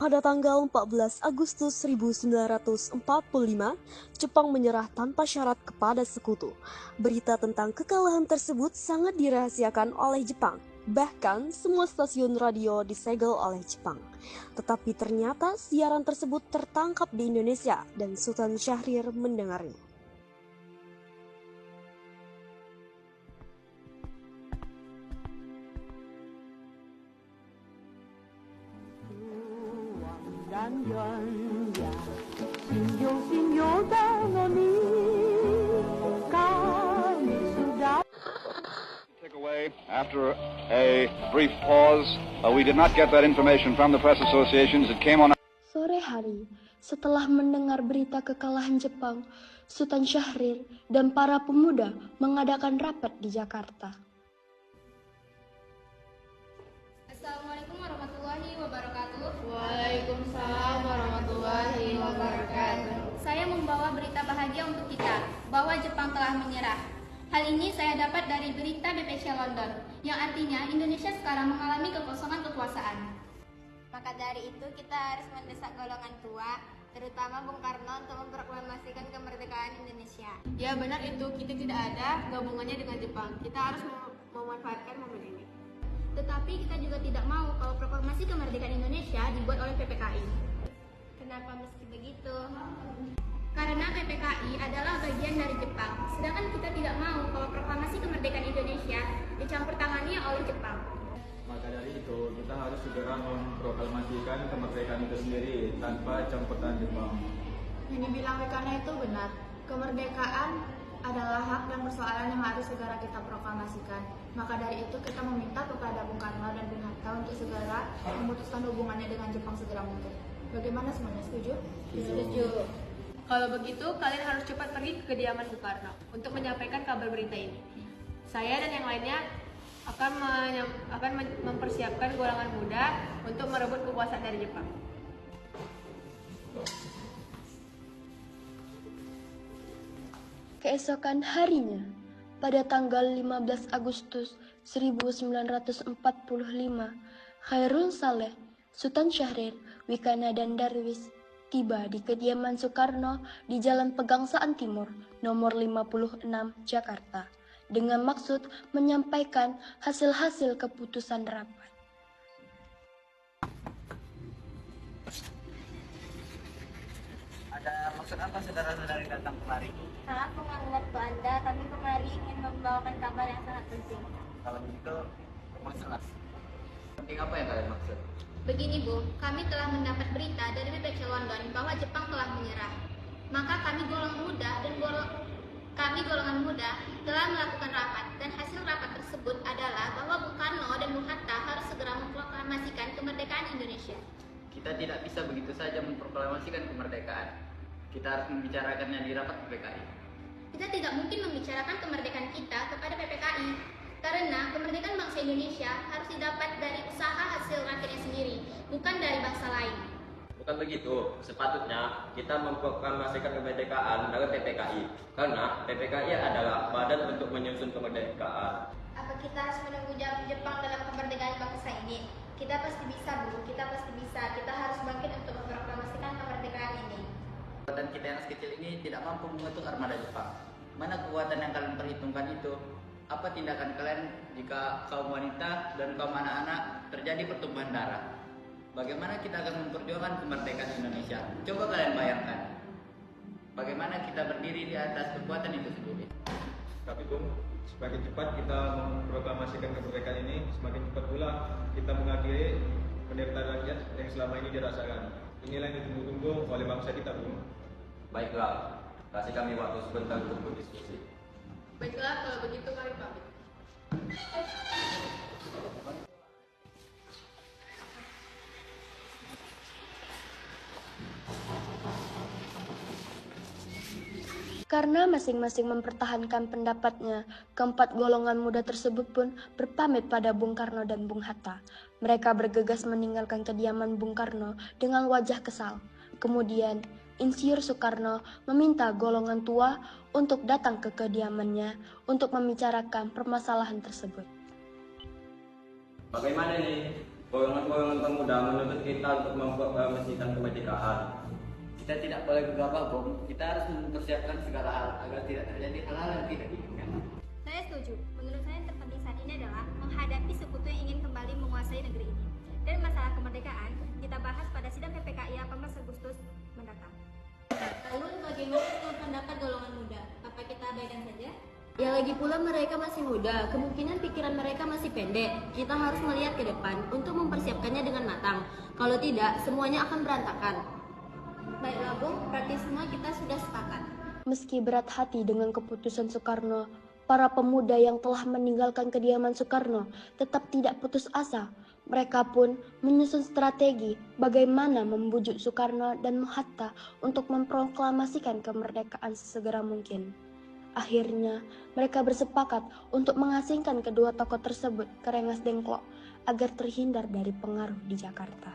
Pada tanggal 14 Agustus 1945, Jepang menyerah tanpa syarat kepada sekutu. Berita tentang kekalahan tersebut sangat dirahasiakan oleh Jepang. Bahkan, semua stasiun radio disegel oleh Jepang. Tetapi ternyata siaran tersebut tertangkap di Indonesia dan Sultan Syahrir mendengarnya. After a brief pause, we did not get that information from the press associations. It came on. Sore hari, setelah mendengar berita kekalahan Jepang, Sultan Syahrir dan para pemuda mengadakan rapat di Jakarta. Assalamualaikum warahmatullahi wabarakatuh. Waalaikumsalam warahmatullahi wabarakatuh. Saya membawa berita bahagia untuk kita, bahwa Jepang telah menyerah. Hal ini saya dapat dari berita BBC London, yang artinya Indonesia sekarang mengalami kekosongan kekuasaan. Maka dari itu kita harus mendesak golongan tua, terutama Bung Karno, untuk memproklamasikan kemerdekaan Indonesia. Ya benar itu, kita tidak ada gabungannya dengan Jepang. Kita harus memanfaatkan momen ini. Tetapi kita juga tidak mau kalau proklamasi kemerdekaan Indonesia dibuat oleh PPKI. Kenapa meski begitu? Karena PPKI adalah bagian dari Jepang, sedangkan kita tidak mau kalau proklamasi kemerdekaan Indonesia dicampur tangani oleh Jepang. Maka dari itu, kita harus segera memproklamasikan kemerdekaan itu sendiri tanpa campur tangan Jepang. Yang dibilang Wekana itu benar. Kemerdekaan adalah hak dan persoalan yang harus segera kita proklamasikan. Maka dari itu kita meminta kepada Bung Karno dan Bung Hatta untuk segera memutuskan hubungannya dengan Jepang segera mungkin. Bagaimana semuanya, setuju? Setuju. Kalau begitu, kalian harus cepat pergi ke kediaman Bung Karno untuk menyampaikan kabar berita ini. Saya dan yang lainnya akan mempersiapkan golongan muda untuk merebut kekuasaan dari Jepang. Keesokan harinya, pada tanggal 15 Agustus 1945, Khairul Saleh, Sultan Syahrir, Wikana dan Darwis tiba di kediaman Soekarno di Jalan Pegangsaan Timur, nomor 56, Jakarta, dengan maksud menyampaikan hasil-hasil keputusan rapat. Ada maksud apa saudara-saudari datang kemari? Sangat mengganggu waktu Anda, kami kemari ingin membawakan kabar yang sangat penting. Kalau begitu, maksudlah. Penting apa yang kalian maksud? Begini Bu, kami telah mendapat berita dari BBC London bahwa Jepang telah menyerah. Maka kami golongan muda telah melakukan rapat, dan hasil rapat tersebut adalah bahwa Bung Karno dan Bung Hatta harus segera memproklamasikan kemerdekaan Indonesia. Kita tidak bisa begitu saja memproklamasikan kemerdekaan. Kita harus membicarakannya di rapat PPKI. Kita tidak mungkin membicarakan kemerdekaan kita kepada PPKI, karena kemerdekaan bangsa Indonesia harus didapat dari usaha hasil rakyatnya sendiri, bukan dari bangsa lain. Bukan begitu, sepatutnya kita memproklamasikan kemerdekaan dari PPKI, karena PPKI adalah badan untuk menyusun kemerdekaan. Apa kita harus menunggu Jepang dalam kemerdekaan bangsa ini? Kita pasti bisa, Bu. Kita pasti bisa. Kita harus bangkit untuk memproklamasikan kemerdekaan ini. Kekuatan kita yang sekecil ini tidak mampu mengetuk armada Jepang. Mana kekuatan yang kalian perhitungkan itu? Apa tindakan kalian jika kaum wanita dan kaum anak-anak terjadi pertumpahan darah? Bagaimana kita akan memperjuangkan kemerdekaan Indonesia? Coba kalian bayangkan. Bagaimana kita berdiri di atas kekuatan itu sendiri? Tapi Bung, semakin cepat kita memproklamasikan kemerdekaan ini, semakin cepat pula kita mengakhiri penderitaan rakyat yang selama ini dirasakan. Inilah yang ditunggu-tunggu oleh bangsa kita, Bung. Baiklah, kasih kami waktu sebentar untuk berdiskusi. Baiklah, kalau begitu kami pamit. Karena masing-masing mempertahankan pendapatnya, keempat golongan muda tersebut pun berpamit pada Bung Karno dan Bung Hatta. Mereka bergegas meninggalkan kediaman Bung Karno dengan wajah kesal. Kemudian, Insinyur Soekarno meminta golongan tua untuk datang ke kediamannya untuk membicarakan permasalahan tersebut. Bagaimana ini? Golongan-golongan pemuda menuntut kita untuk memproklamasikan kemerdekaan. Kita tidak boleh gegabah, Bung. Kita harus mempersiapkan segala hal agar tidak terjadi hal-hal yang tidak diinginkan. Saya setuju. Menurut saya yang terpenting saat ini adalah menghadapi sekutu yang ingin kembali menguasai negeri ini. Dan masalah kemerdekaan kita bahas pada sidang PPKI 18 Agustus mendatang. Lalu bagaimana dengan pendapat golongan muda? Apa kita abaikan saja? Ya lagi pula mereka masih muda, kemungkinan pikiran mereka masih pendek. Kita harus melihat ke depan untuk mempersiapkannya dengan matang. Kalau tidak, semuanya akan berantakan. Baiklah Bung, berarti semua kita sudah sepakat. Meski berat hati dengan keputusan Soekarno, para pemuda yang telah meninggalkan kediaman Soekarno tetap tidak putus asa. Mereka pun menyusun strategi bagaimana membujuk Soekarno dan Hatta untuk memproklamasikan kemerdekaan sesegera mungkin. Akhirnya, mereka bersepakat untuk mengasingkan kedua tokoh tersebut ke Rengas Dengklok agar terhindar dari pengaruh di Jakarta.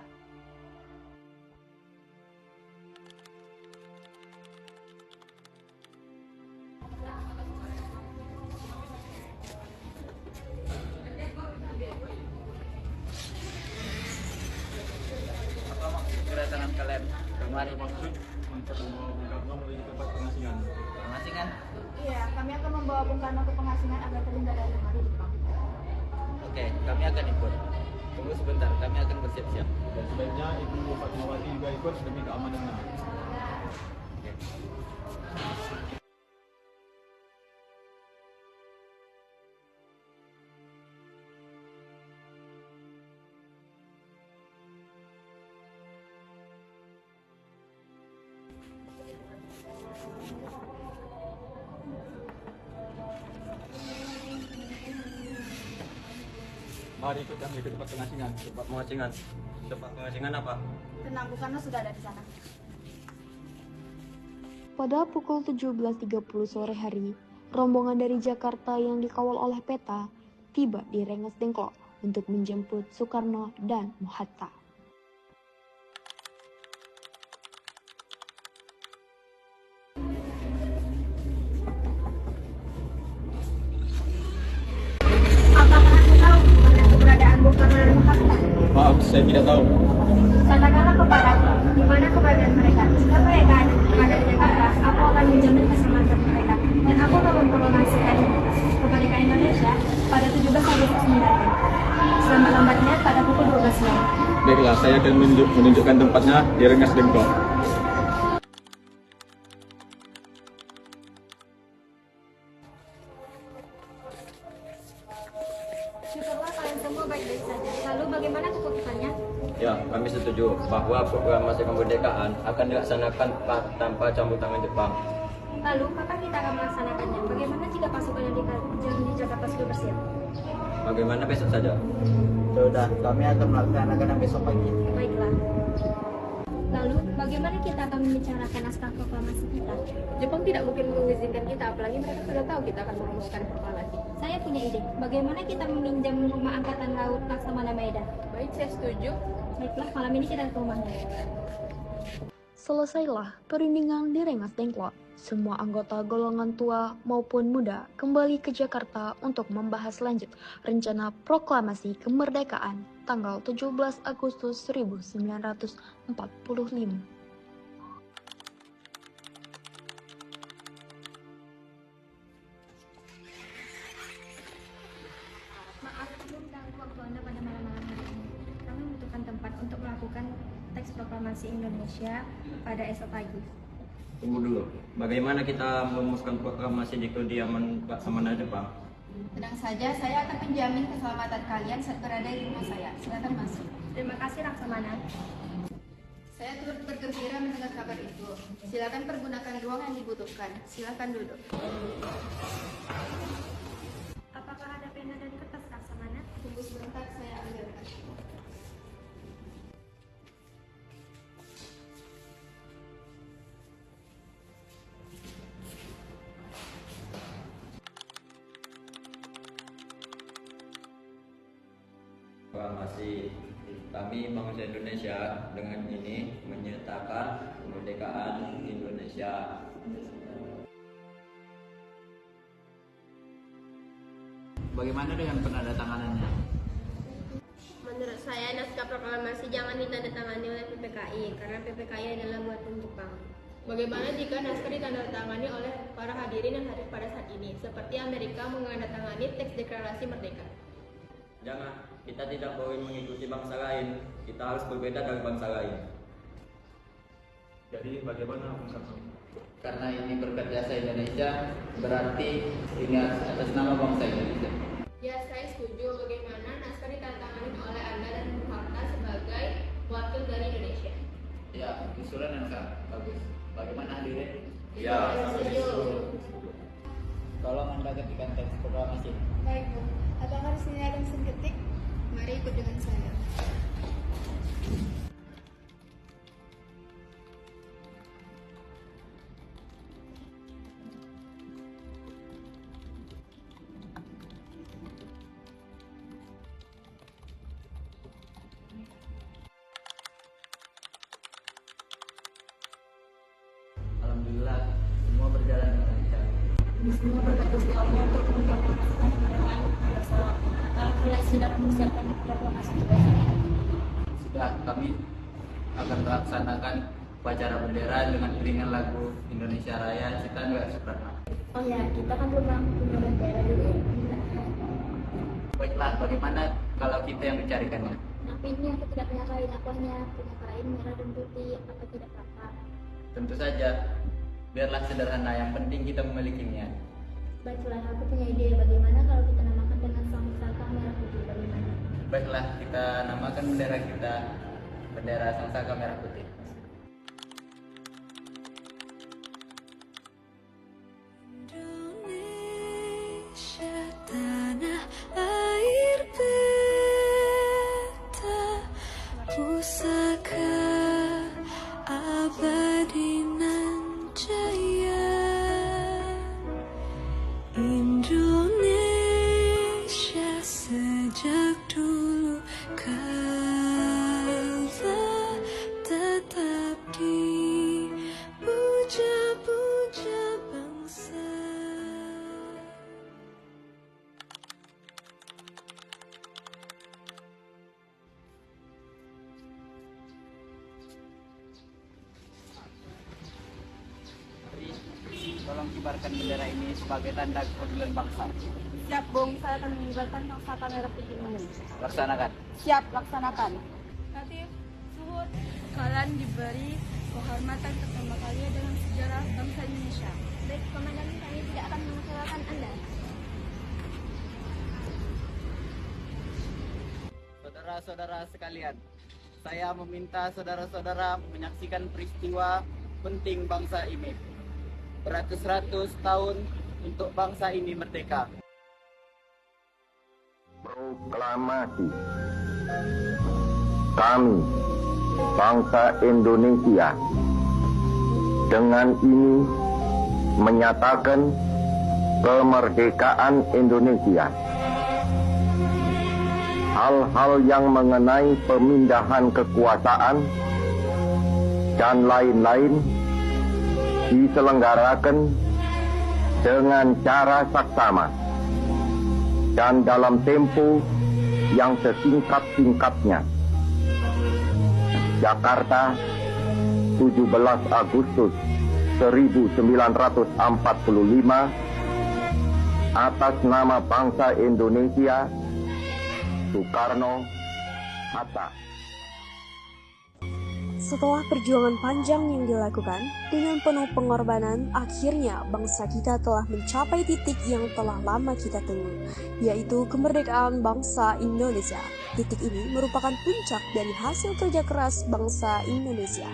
Apa maksud kedatangan kalian kemari? Untuk membawa Bung Karno menuju tempat pengasingan. Pengasingan? Iya, kami akan membawa Bung Karno ke pengasingan agar terhindar dari pengaruh Jepang. Oke, kami akan ikut. Tunggu sebentar, kami akan bersiap-siap. Dan sebaiknya Ibu Fatmawati juga ikut demi keamanannya. Oke. Mari ikut kami ke tempat pengasingan. Tempat pengasingan. Tempat pengasingan apa? Tenang, Bung Karno sudah ada di sana. Pada pukul 17.30 sore hari, rombongan dari Jakarta yang dikawal oleh Peta tiba di Rengas Dengklok untuk menjemput Soekarno dan Hatta. Apakah aku tahu keberadaan Bung Karno dan Bung Hatta? Maaf, saya tidak tahu. Katakanlah kepadaku, di mana keberadaan mereka? Jika mereka ada di Jakarta, aku akan menjamin keselamatan mereka. Dan aku akan memproklamasikan kemerdekaan Indonesia pada 17 Agustus mendatang. Selambat-lambatnya pada pukul 12 malam. Baiklah, saya akan menunjukkan tempatnya di Rengas Dengklok. Syukurlah kalian semua baik-baik saja. Lalu bagaimana keputusannya? Ya, kami setuju bahwa proklamasi kemerdekaan akan dilaksanakan tanpa campur tangan Jepang. Lalu kapan kita akan melaksanakannya? Bagaimana jika pasukan yang di Jakarta sudah bersiap? Bagaimana besok saja? Sudah, kami akan melaksanakan besok pagi. Baiklah. Lalu bagaimana kita akan membicarakan naskah proklamasi kita? Jepang tidak mungkin mengizinkan kita, apalagi mereka sudah tahu kita akan merumuskan proklamasi. Saya punya ide. Bagaimana kita meminjam rumah angkatan laut Laksamana Maeda? Baik, saya setuju. Baiklah, malam ini kita ke rumahnya. Selesailah perundingan di Rengas Dengklok. Semua anggota golongan tua maupun muda kembali ke Jakarta untuk membahas lanjut rencana proklamasi kemerdekaan tanggal 17 Agustus 1945. Maaf, belum ganggu waktu Anda pada malam-malam hari ini. Kami membutuhkan tempat untuk melakukan teks proklamasi Indonesia pada esok pagi. Tunggu dulu. Bagaimana kita merumuskan proklamasi di kediaman Laksamana Jepang? Tenang saja, saya akan menjamin keselamatan kalian saat berada di rumah saya. Silakan masuk. Terima kasih, Laksamana. Saya turut bergembira mendengar kabar itu. Silakan pergunakan ruang yang dibutuhkan. Silakan duduk. Apakah ada pena dan kertas, Laksamana? Tunggu sebentar, saya ambilkan. Proklamasi kami bangsa Indonesia dengan ini menyatakan kemerdekaan Indonesia. Bagaimana dengan penandatanganannya? Menurut saya, naskah proklamasi jangan ditandatangani oleh PPKI karena PPKI adalah buatan Jepang. Bagaimana jika naskah ditandatangani oleh para hadirin yang hadir pada saat ini, seperti Amerika menandatangani teks deklarasi merdeka? Jangan, kita tidak boleh mengikuti bangsa lain. Kita harus berbeda dari bangsa lain. Jadi bagaimana Bung Karno? Karena ini berkat jasa Indonesia, berarti ini atas nama bangsa Indonesia. Ya, saya setuju. Bagaimana naskah ditandatangani oleh Anda dan Bung Hatta sebagai wakil dari Indonesia? Ya, usulan yang sangat bagus. Bagaimana hadirin? Ya, setuju. Tolong Anda ketikkan teks proklamasi. Baik, Bu. Apakah di sini ada mesin ketik? Mari ikut dengan saya. Alhamdulillah, semua berjalan dengan lancar. Semua berkat Gusti Allah untuk memproklamasikan kemerdekaan pada saat kalian sudah mempersiapkan proklamasi. Sudah, kami akan melaksanakan upacara bendera dengan iringan lagu Indonesia Raya ciptaan W.R. Supratman. Oh ya, kita kan belum punya bendera dulu. Baiklah, bagaimana kalau kita yang mencarikannya? Tapi ini aku tidak punya kain, aku hanya punya kain merah dan putih. Apa tidak apa-apa? Tentu saja, biarlah sederhana, yang penting kita memilikinya. Baiklah, aku punya ide. Bagaimana kalau kita namakan dengan sang saka merah putih? Bagaimana? Baiklah, kita namakan bendera kita bendera Sang Saka Merah Putih. Indonesia tanah air beta pusaka abadi nan jaya. Indonesia sejak dulu kala tetap dipuja-puja bangsa. Tolong kibarkan bendera ini sebagai tanda kepedulian bangsa. Siap, Bung. Saya akan mengibarkan sang saka merah putih ini. Laksanakan. Siap, laksanakan. Natif, suhud. Kalian diberi kehormatan pertama kali dalam sejarah bangsa Indonesia. Baik, Komandan, kami tidak akan mengecewakan Anda. Saudara-saudara sekalian, saya meminta saudara-saudara menyaksikan peristiwa penting bangsa ini. Beratus-ratus tahun untuk bangsa ini merdeka. Proklamasi. Kami, bangsa Indonesia, dengan ini menyatakan kemerdekaan Indonesia. Hal-hal yang mengenai pemindahan kekuasaan dan lain-lain diselenggarakan dengan cara saksama dan dalam tempo yang sesingkat-singkatnya. Jakarta, 17 Agustus 1945, atas nama bangsa Indonesia, Soekarno Hatta. Setelah perjuangan panjang yang dilakukan, dengan penuh pengorbanan, akhirnya bangsa kita telah mencapai titik yang telah lama kita tunggu, yaitu kemerdekaan bangsa Indonesia. Titik ini merupakan puncak dari hasil kerja keras bangsa Indonesia.